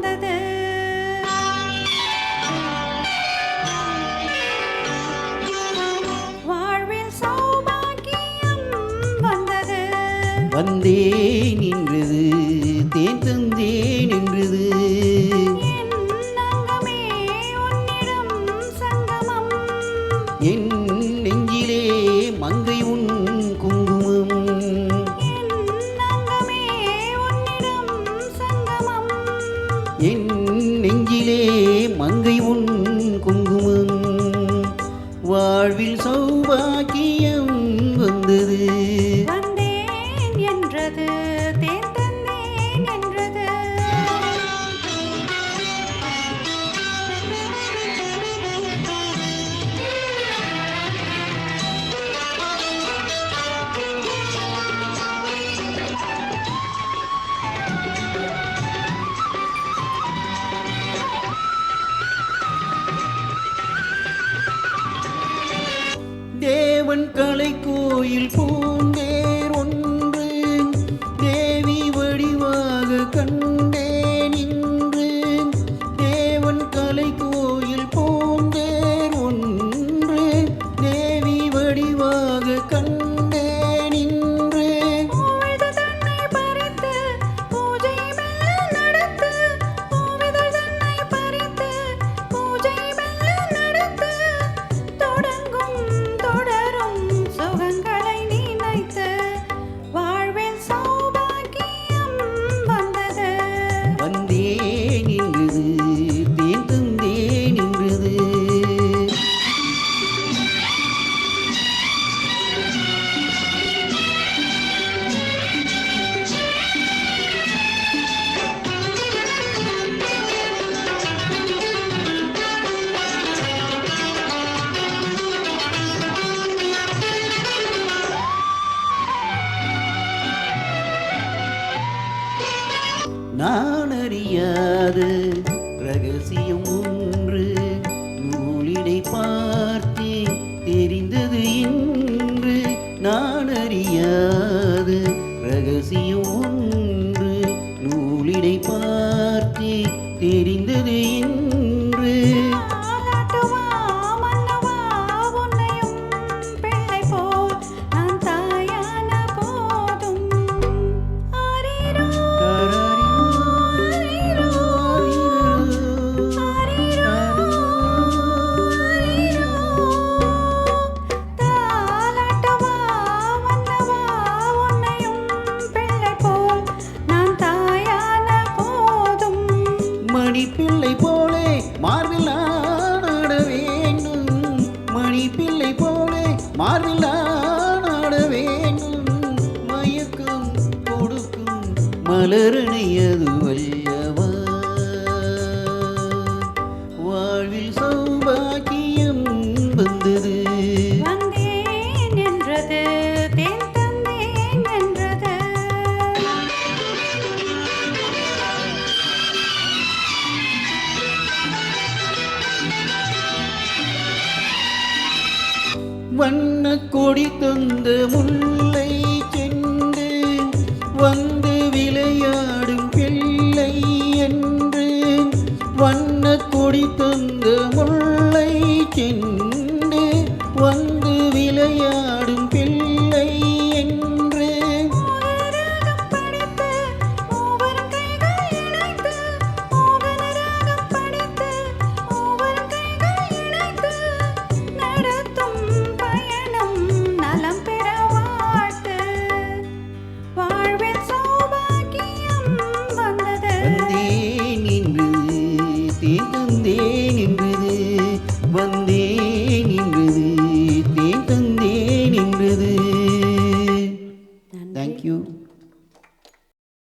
வந்தது. வாழ்வில் சௌபாக்கியம் வந்தது. வந்தேன் நின்றது தேன் தந்தேன் என்றது. என் அங்கமே உன்னிடம் சங்கமம். என் நெஞ்சிலே மங்கை உன் குங்குமம். என் அங்கமே உன்னிடம் சங்கமம். என் நெஞ்சிலே மங்கை உன் குங்குமம். வாழ்வில் சௌபாக்கியம் வந்தது. வந்தேன் என்றது தேன் தந்தேன் என்றது. தேவன் கலை கோயில் பூந்தேர் ஒன்று தேவி வடிவாக கண்டேன் இன்று. தேவன் கலை கோயில் பூந்தேர் ஒன்று தேவி வடிவாக கண்டேன் இன்று. பூவிதழ் தன்னை பறித்து பூஜை மெல்ல நடத்து. பூவிதழ் தன்னை பறித்து பூஜை மெல்ல நடத்து. தொடங்கும் தொடரும் சுகங்களை நினைத்து வாழ்வில் சௌபாக்கியம் வந்தது. வந்தேன் என்றது தேன் தந்தேன் என்றது. நான் அறியாத ரகசியம் ஒன்று நூலிடை பார்த்தே தெரிந்தது இன்று. நான் அறியாத ரகசியம் ஒன்று நூலிடை பார்த்தே தெரிந்தது இன்று. ஆலாட்டுவா மன்னவா உன்னையும் பிள்ளை போல் நான் தாயான போதும். ஆரீரோ ஆரீரோ ஆரீரோ ஆரீரோ. தாலாட்டுவா மன்னவா உன்னையும் பிள்ளை போல் நான் தாயான போதும். மணி பிள்ளை போலே மார்பில் ஆட வேண்டும். மணி பிள்ளை போலே மார்பில் ஆட வேண்டும். மயக்கம் கொடுக்கும் மலரணியது வல்லவா. வாழ்வில் சௌபாக்கியம் வந்தது. வந்தேன் என்றது தேன் தந்தேன் என்றது. வண்ண கொடி தந்த முல்லை